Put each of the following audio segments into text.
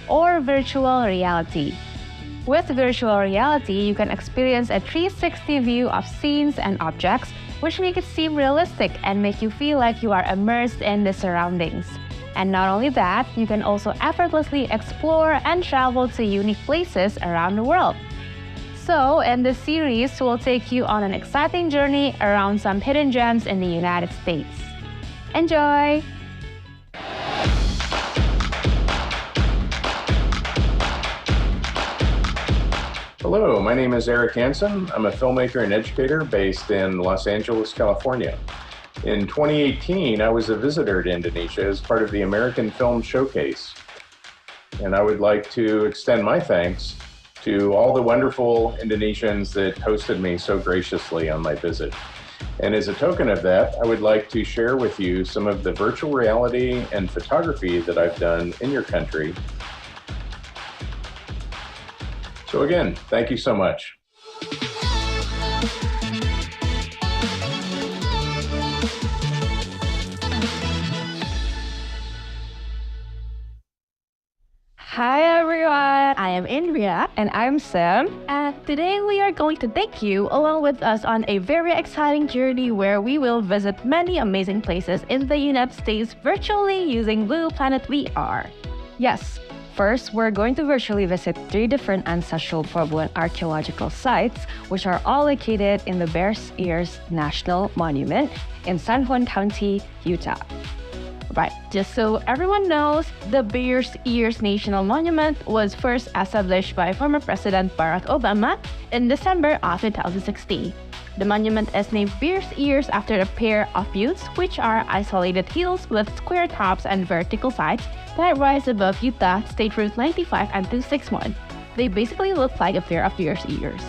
or virtual reality. With virtual reality, you can experience a 360 view of scenes and objects, which make it seem realistic and make you feel like you are immersed in the surroundings. And not only that, you can also effortlessly explore and travel to unique places around the world. So, in this series, we'll take you on an exciting journey around some hidden gems in the United States. Enjoy! Hello, my name is Eric Hansen. I'm a filmmaker and educator based in Los Angeles, California. In 2018, I was a visitor to Indonesia as part of the American Film Showcase. And I would like to extend my thanks to all the wonderful Indonesians that hosted me so graciously on my visit. And as a token of that, I would like to share with you some of the virtual reality and photography that I've done in your country. So again, thank you so much. Hi everyone, I am Indria. And I'm Sam. And today we are going to take you along with us on a very exciting journey where we will visit many amazing places in the United States virtually using Blue Planet VR. Yes, first we're going to virtually visit 3 different ancestral Puebloan archaeological sites, which are all located in the Bears Ears National Monument in San Juan County, Utah. Right, just so everyone knows, the Bears Ears National Monument was first established by former President Barack Obama in December of 2016. The monument is named Bears Ears after a pair of buttes, which are isolated hills with square tops and vertical sides that rise above Utah State Route 95 and 261. They basically look like a pair of bear's ears.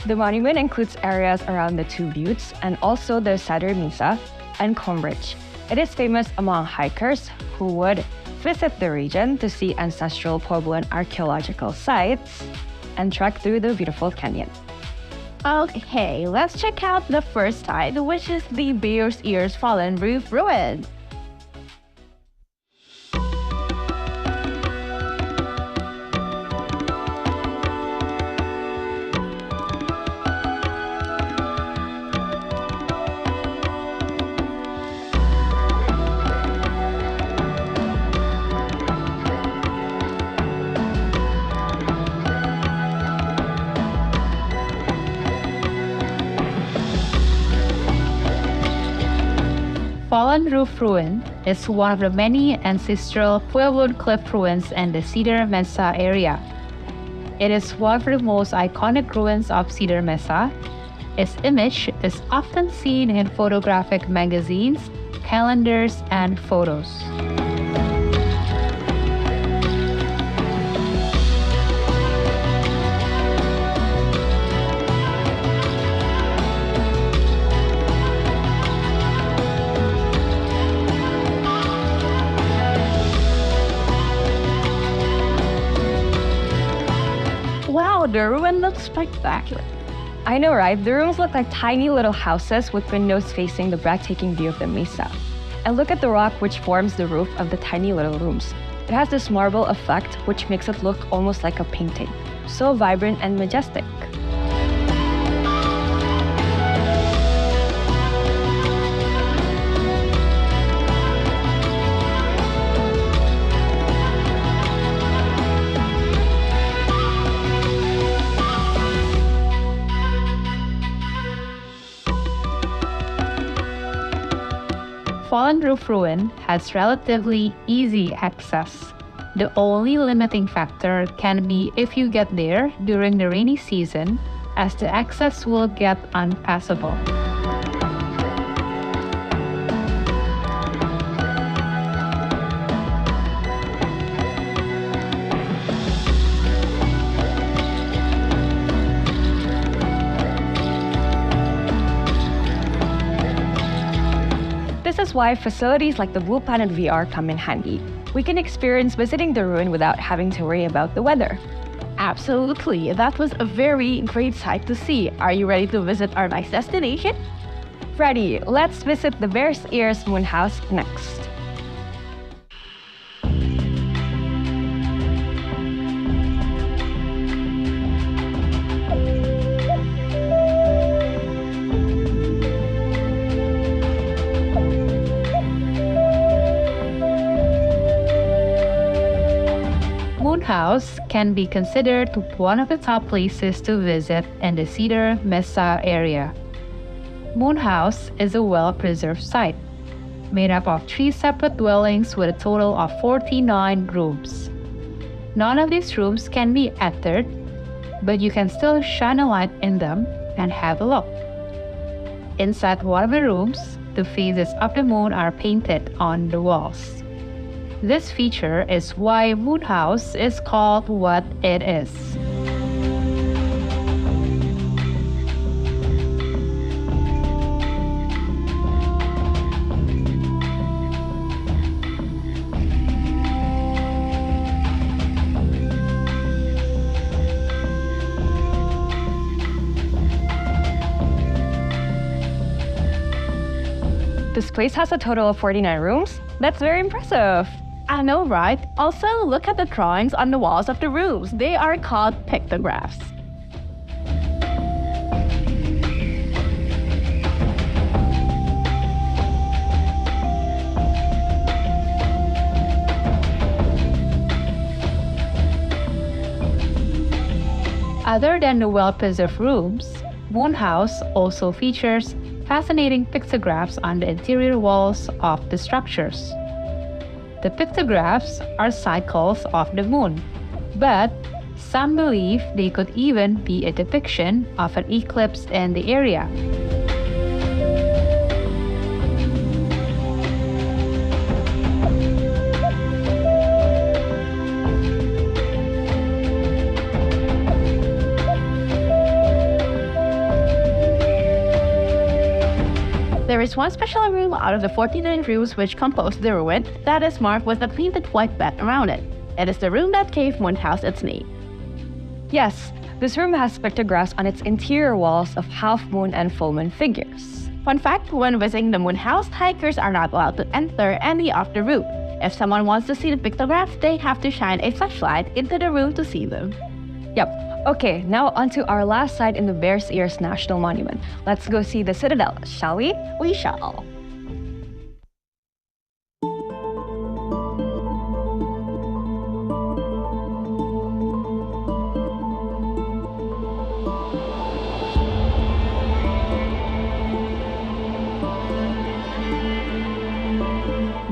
The monument includes areas around the 2 buttes and also the Cedar Mesa and Comb Ridge. It is famous among hikers who would visit the region to see ancestral Puebloan archaeological sites and trek through the beautiful canyon. Okay, let's check out the first site, which is the Bears Ears Fallen Roof Ruin. Fallen Roof Ruin is one of the many ancestral Puebloan cliff ruins in the Cedar Mesa area. It is one of the most iconic ruins of Cedar Mesa. Its image is often seen in photographic magazines, calendars, and photos. Wow, the ruin looks spectacular. I know, right? The rooms look like tiny little houses with windows facing the breathtaking view of the mesa. And look at the rock which forms the roof of the tiny little rooms. It has this marble effect which makes it look almost like a painting. So vibrant and majestic. Fallen Roof Ruin has relatively easy access. The only limiting factor can be if you get there during the rainy season, as the access will get unpassable. This is why facilities like the Blue Planet VR come in handy. We can experience visiting the ruin without having to worry about the weather. Absolutely, that was a very great sight to see. Are you ready to visit our next destination? Ready, let's visit the Bears Ears Moon House next. Moon House can be considered one of the top places to visit in the Cedar Mesa area. Moon House is a well-preserved site, made up of 3 separate dwellings with a total of 49 rooms. None of these rooms can be entered, but you can still shine a light in them and have a look. Inside one of the rooms, the phases of the moon are painted on the walls. This feature is why Moon House is called what it is. This place has a total of 49 rooms. That's very impressive. I know, right? Also, look at the drawings on the walls of the rooms. They are called pictographs. Other than the well-preserved rooms, Moon House also features fascinating pictographs on the interior walls of the structures. The pictographs are cycles of the moon, but some believe they could even be a depiction of an eclipse in the area. There is one special room out of the 49 rooms which compose the ruin that is marked with a painted white bed around it. It is the room that gave Moon House its name. Yes, this room has pictographs on its interior walls of half-moon and full-moon figures. Fun fact, when visiting the Moon House, hikers are not allowed to enter any of the room. If someone wants to see the pictographs, they have to shine a flashlight into the room to see them. Yep. Okay, now onto our last site in the Bears Ears National Monument. Let's go see the Citadel, shall we? We shall.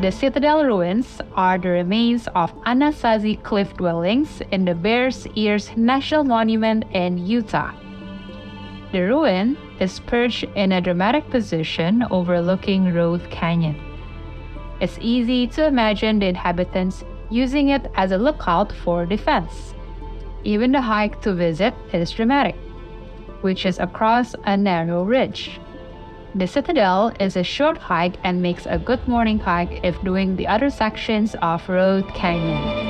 The Citadel ruins are the remains of Anasazi cliff dwellings in the Bears Ears National Monument in Utah. The ruin is perched in a dramatic position overlooking Roth Canyon. It's easy to imagine the inhabitants using it as a lookout for defense. Even the hike to visit is dramatic, which is across a narrow ridge. The Citadel is a short hike and makes a good morning hike if doing the other sections of Roth Canyon.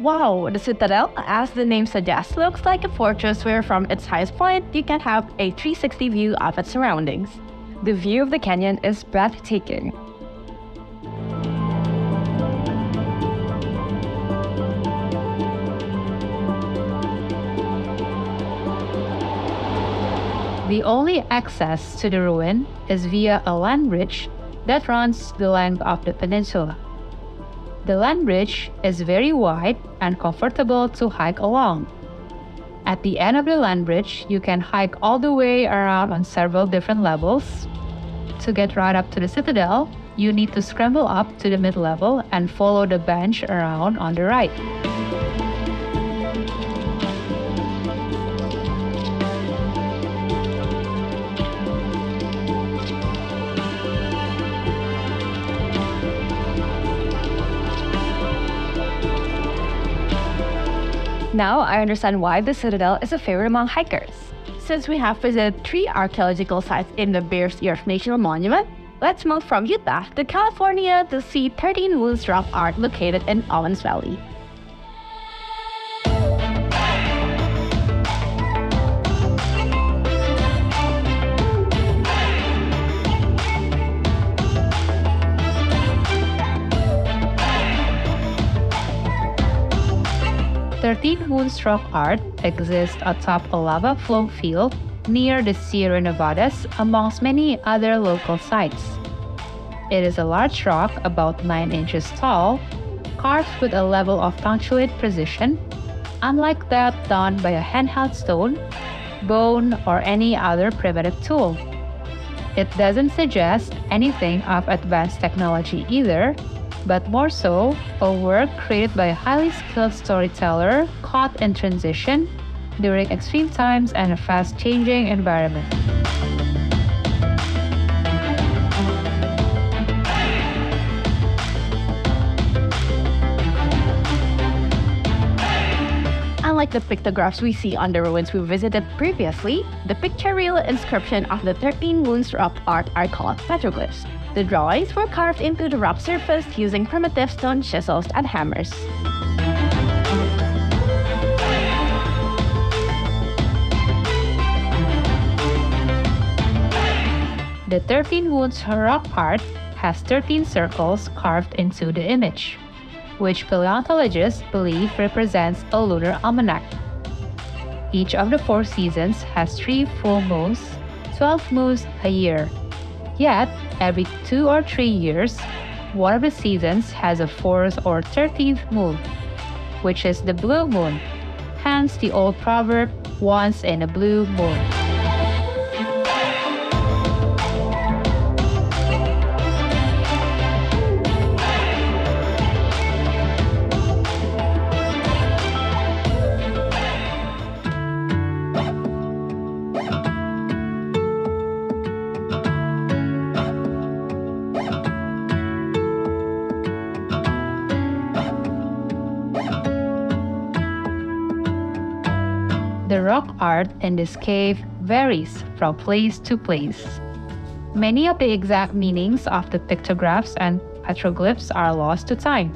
Wow, the Citadel, as the name suggests, looks like a fortress where from its highest point you can have a 360 view of its surroundings. The view of the canyon is breathtaking. The only access to the ruin is via a land bridge that runs the length of the peninsula. The land bridge is very wide and comfortable to hike along. At the end of the land bridge, you can hike all the way around on several different levels. To get right up to the Citadel, you need to scramble up to the mid-level and follow the bench around on the right. Now I understand why the Citadel is a favorite among hikers. Since we have visited 3 archaeological sites in the Bears Ears National Monument, let's move from Utah to California to see 13 Wounds rock art located in Owens Valley. 13 Moons Rock Art exists atop a lava flow field near the Sierra Nevadas, amongst many other local sites. It is a large rock about 9 inches tall, carved with a level of punctuate precision, unlike that done by a handheld stone, bone, or any other primitive tool. It doesn't suggest anything of advanced technology either, but more so a work created by a highly skilled storyteller caught in transition during extreme times and a fast-changing environment. Unlike the pictographs we see on the ruins we visited previously, the pictorial inscription of the 13 Moons rock art are called petroglyphs. The drawings were carved into the rock surface using primitive stone chisels and hammers. The 13 Moons rock art has 13 circles carved into the image, which paleontologists believe represents a lunar almanac. Each of the 4 seasons has 3 full moons, 12 moons a year. Yet, every 2 or 3 years, one of the seasons has a 4th or 13th moon, which is the blue moon, hence the old proverb, once in a blue moon. The rock art in this cave varies from place to place. Many of the exact meanings of the pictographs and petroglyphs are lost to time,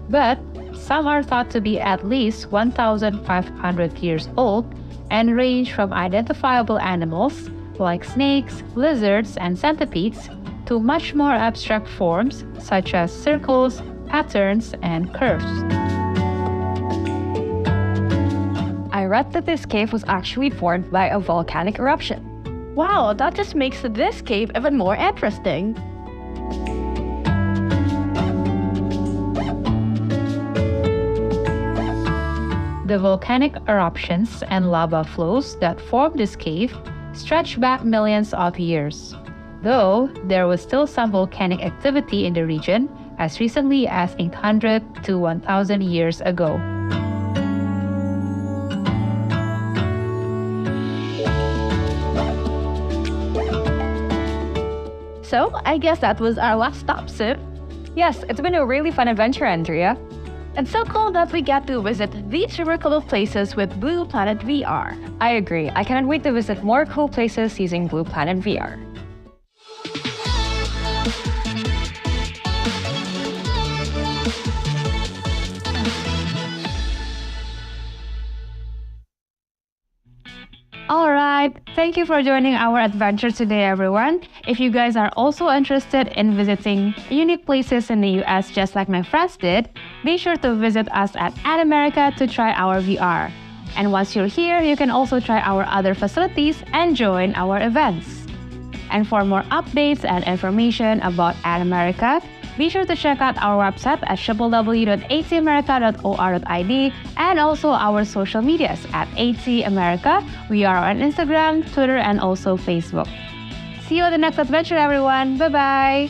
but some are thought to be at least 1,500 years old and range from identifiable animals like snakes, lizards, and centipedes to much more abstract forms such as circles, patterns, and curves. I read that this cave was actually formed by a volcanic eruption. Wow, that just makes this cave even more interesting. The volcanic eruptions and lava flows that formed this cave stretch back millions of years, though there was still some volcanic activity in the region as recently as 800 to 1,000 years ago. So, I guess that was our last stop, Siv. Yes, it's been a really fun adventure, Andrea. And so cool that we get to visit these remarkable places with Blue Planet VR. I agree. I cannot wait to visit more cool places using Blue Planet VR. Alright, thank you for joining our adventure today, everyone. If you guys are also interested in visiting unique places in the US just like my friends did, be sure to visit us at Adamerica to try our VR. And once you're here, you can also try our other facilities and join our events. And for more updates and information about Adamerica, be sure to check out our website at www.atmerica.or.id and also our social medias at ATAmerica. We are on Instagram, Twitter, and also Facebook. See you on the next adventure, everyone. Bye-bye!